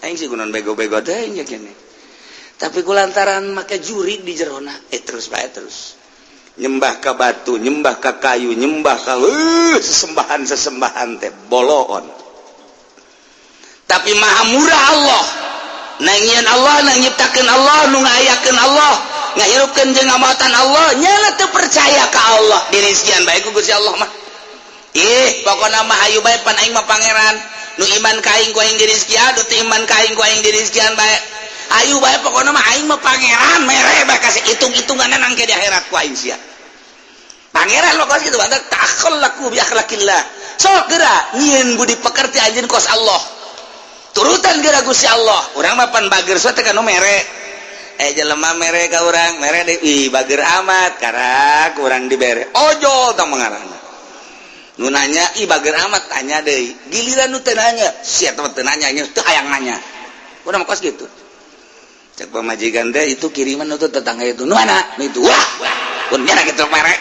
aing sih kunon bego-bego teh nya kene tapi kulantaran make juri di jerona terus bae terus nyembah ka batu nyembah ka kayu nyembah ka sesembahan teh boloon tapi maha murah Allah nangieun Allah nang nyiptakeun Allah nu ngayakeun Allah ngahirupkeun jeung ngamatan Allah nyana teu percaya ka Allah dirizkian bae ku Gusti Allah mah pokona mah ayu bae pan aing mah pangeran nu iman ka aing ku aing dirizkian nu teu iman ka aing ku aing dirizkian bae ayu bae pokona mah aing mah pangeran mere bae kasih hitung-hitungan nang ke di akhirat ku aing sia pangeran lo kos gitu banget takhallaku bi akhlaqillah sok geura nyieun budi pekerti anjeun kos Allah turutan geura Gusti Allah urang mah pan bager soe teh kanu mere jelema mere ka urang mere deui ih bager amat karak urang dibere ojol tah mengarana nu nanya ih bager amat tanya deui giliran nu teu nanya sia teh teu nanya nya teu hayang nanya urang mah kos gitu cek pamajikan teh itu kiriman nu tetangga itu nu mana nu itu wah pun nya gitu mere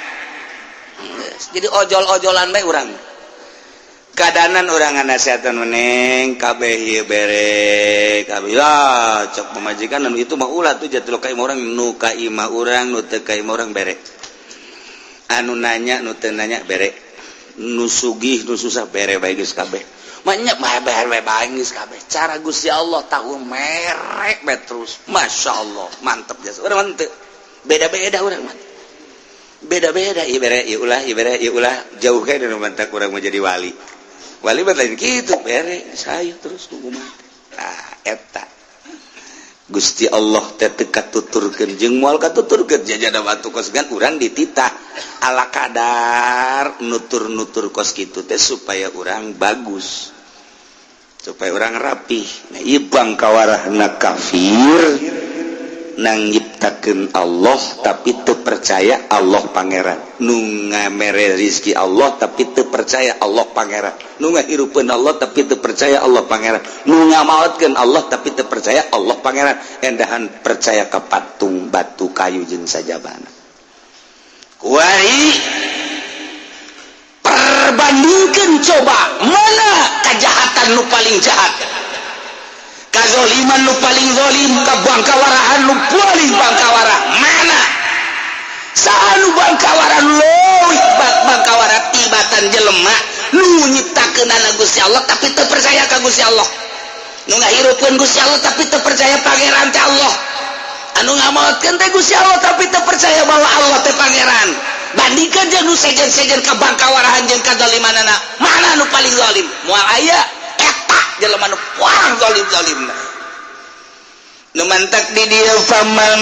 jadi ojol-ojolan bae urang kadanan urang nasihatkeun meneng kabeh ieu bere kabeh lah cek pamajikan anu itu mah ulah tuh jatuh ka imah urang nu ka imah urang nu teu ka imah urang bere anu nanya nu teu nanya bere nu sugih nu susah bere bae geus kabeh manya bere bae geus kabeh cara Gusti Allah tahu merek bae terus masyaallah mantep jasa urang teu beda-beda urang mah beda-beda ibere ieu ulah jauh kae nu mantak urang mau jadi wali mah lain kitu bere sayu terus kumaha nah eta Gusti Allah teh teu katuturkeun jeung moal katuturkeun jajana batu kos gan urang dititah ala kadar nutur-nutur kos kitu teh supaya urang bagus supaya urang rapih nah ieu bangkawarahna kafir nang nyiptakeun Allah tapi teu percaya Allah pangeran nu ngamere rizki Allah tapi teu percaya Allah pangeran nu ngahirupkeun Allah tapi teu percaya Allah pangeran nu ngamaotkeun Allah tapi teu percaya Allah pangeran endahan percaya ka patung batu kayu jeung sajabana kuari perbandingkeun coba mana kejahatan nu paling jahat kazoliman nu paling zolim kabangkawarahan nu paling bangkawarah mana saanu bangkawarah leuwih bangkawarah tibatan jelema nu nyiptakeunana Gusti Allah tapi teu percaya ka Gusti Allah nu ngahirupkeun Gusti Allah tapi teu percaya pangeran teh Allah anu ngamaotkeun teh Gusti Allah tapi teu percaya bahwa Allah teh pangeran bandingkeun jeung nu sejen-sejen kabangkawarahan jeung kazolimanana mana nu paling zolim moal aya jelema nu paling zalim-zalimna nu mantak di dieu faman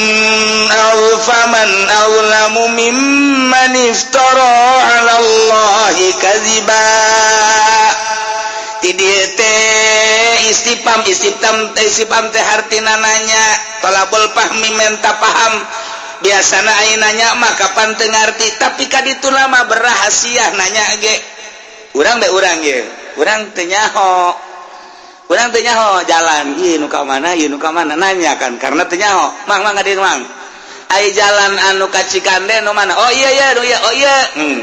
aulamu mimman iftara 'ala Allahi kadziba ti dieu teh istifham teh hartina nanya talabul fahmi menta paham biasana aya nanya mah kapan teu ngarti tapi kaditu mah berahasia nanya ge urang teh urang ge urang teu nyaho urang teh nyaho jalan ieu nu ka mana nanya kan karena teu nyaho mang ngadieu mang ai jalan anu ka Cikande nu mana oh iya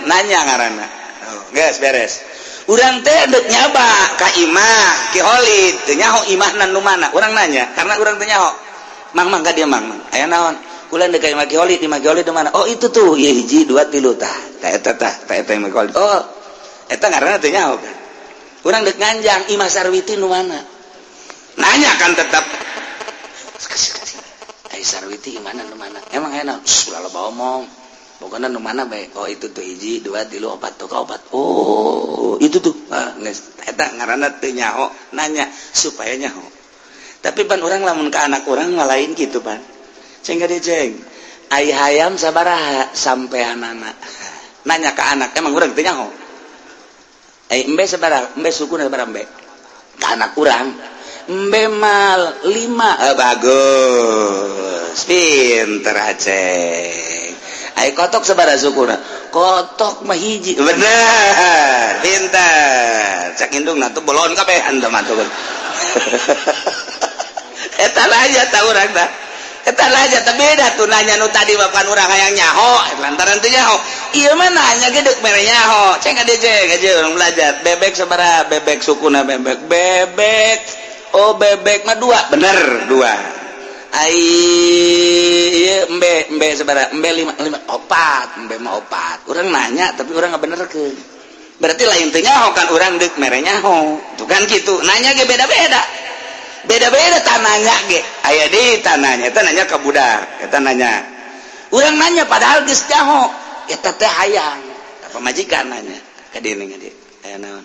nanya ngaranna geus beres urang teh deuk nyaba ka imah ki Holid teu nyaho imahna nu mana urang nanya karena urang teu nyaho mang ngadieu mang aya naon kula deuk ka imah ki Holid nu mana oh itu tuh ieu hiji 2 3 tah eta imah ki Holid oh eta ngaranna teu nyaho kan urang deuk nganjang imah Sarwiti nu mana nanya kan tetap ai Sarwiti mana nu mana emang enak ulah loba omong pokona nu mana bae oh itu tuh 1 2 3 4 tuh ka 4 oh itu tuh geus eta ngaranna teu nyaho nanya supaya nyaho tapi pan urang lamun ka anak urang ngalain kitu pan ceng gade ceng ai hayam sabaraha sampeanana nanya ka anak emang urang teu nyaho embe sabaraha embe sukuna sabaraha embe ka anak urang embe mal 5 bagus pinter aceng ai kotok sabaraha sukuna kotok mah hiji bener pinter cak indungna tuh bolon kabeh anda mah tuh eta aja tah urang tah eta aja teh beda tuh nanya nu tadi bapan urang hayang nyaho lantaran teu nyaho ieu mah nanya ge deuk mere nyaho ceng ade ceng aja urang belajar bebek sabaraha bebek sukuna bebek Oh bebek mah 2 bener 2 ai embe sebenarnya embe 5 4 embe mah 4 orang nanya tapi orang nggak bener ke berarti lain teh nyaho kan orang dek mere nyaho bukan gitu nanya ge beda-beda tananya ge aya di tananya eta nanya ka budak eta nanya urang nanya padahal geus nyaho eta teh hayang apa majikan nanya ka dieu ngadi aya naon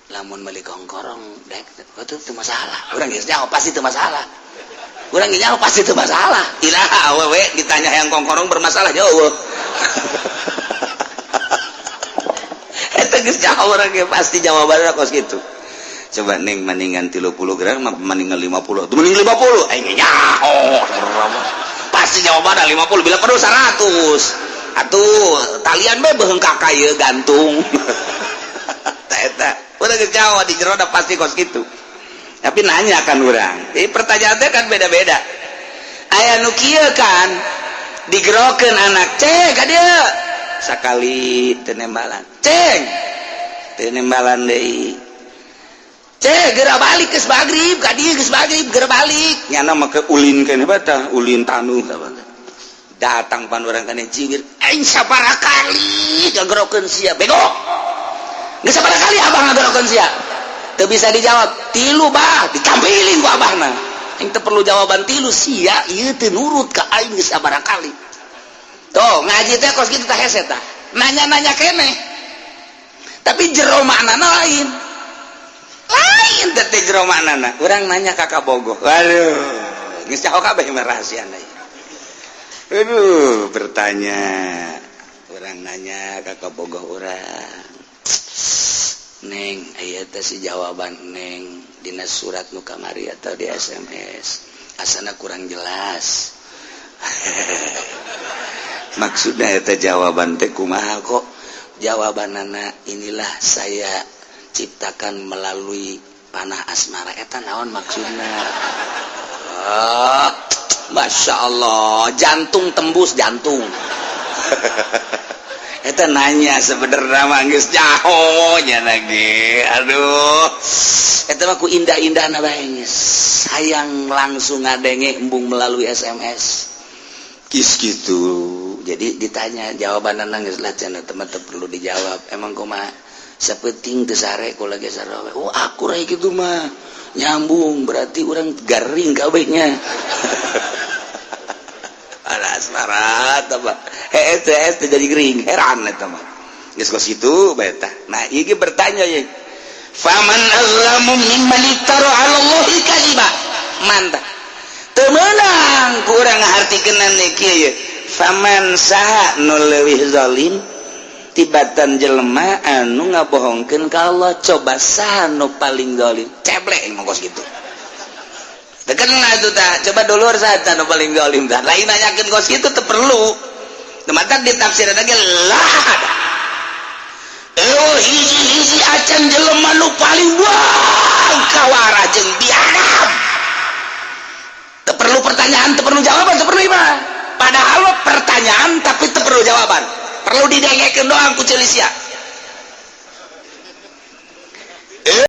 lamun meuli kongkorong dek itu masalah urang geus nyaho pasti itu masalah urang geus nyaho pasti itu masalah ilaha awewe ditanya hayang kongkorong bermasalah jauh eta geus nyaho urang ge pasti jawabanna kos kitu. Coba neng maningan 30 gram maningan 50 tuh mending 50 aing nyaho pasti jawabannya 50 bila perlu 100 atuh talian be beheung kakak ye gantung eta udah geus di jero da pasti kos gitu tapi nanya kan urang jadi pertanyaannya kan beda-beda aya nu kieu kan digerokeun anak ceng ka dieu sakali teu nembalan ceng teu nembalan deui geura balik geus magrib ka dieu geus magrib geura balik nyana make ulin keneh bata ulin tanuh datang pan urang kana ciwir aing sabaraha kali ngagerokeun sia bego geus sabaraha kali abah ngagerokeun sia teu bisa dijawab 3 bah ditampilin ku abahna aing teu perlu jawaban 3 sia ieu teu nurut ka aing geus sabaraha kali tuh ngaji teh kos kitu tah hese tah nanya-nanya keneh tapi jero maknana lain teh jero maknana urang nanya kakak bogoh waduh geus caho kabeh mah rahasiana aduh bertanya urang nanya kakak bogoh urang neng aya teh si jawaban neng dina surat nu kamari atau di SMS asana kurang jelas maksudnya eta jawaban teh kumaha kok jawabanana inilah saya ciptakan melalui panah asmara eta naon maksudna Masya Allah jantung tembus jantung eta nanya sebenarnya mah geus nyaho nya lagi aduh eta mah ku indah-indahna bae geus hayang langsung ngadenge embung melalui SMS kis gitu jadi ditanya jawabanna geus lah cenah teman-teman perlu dijawab emang kumaha sapenting teu sare ku lagi sarawe oh aku raya kitu mah nyambung berarti urang garing kabehnya ala asmarat apa teh jadi gering heran eta mah geus kos kitu bae tah nah ieu bertanya ye faman azlamu mimman iftara 'ala Allahi kadziba mantap teu meunang ku urang ngahartikeun kieu ye faman saha nu leuwih zalim tibatan jelema anu ngabohongkeun ka Allah coba saha nu paling zalim ceblek mah kos kitu dekenna itu tah coba dulur saha nu paling zalim tah lain nanyakeun kos kitu teu perlu teman-teman ditafsirna ge lah hiji-hiji acan jelema nu paling buang kawara jeung biadab teu perlu pertanyaan teu perlu jawaban teu perlu mah padahal pertanyaan tapi teu perlu jawaban perlu didengekeun doang ku ceulisia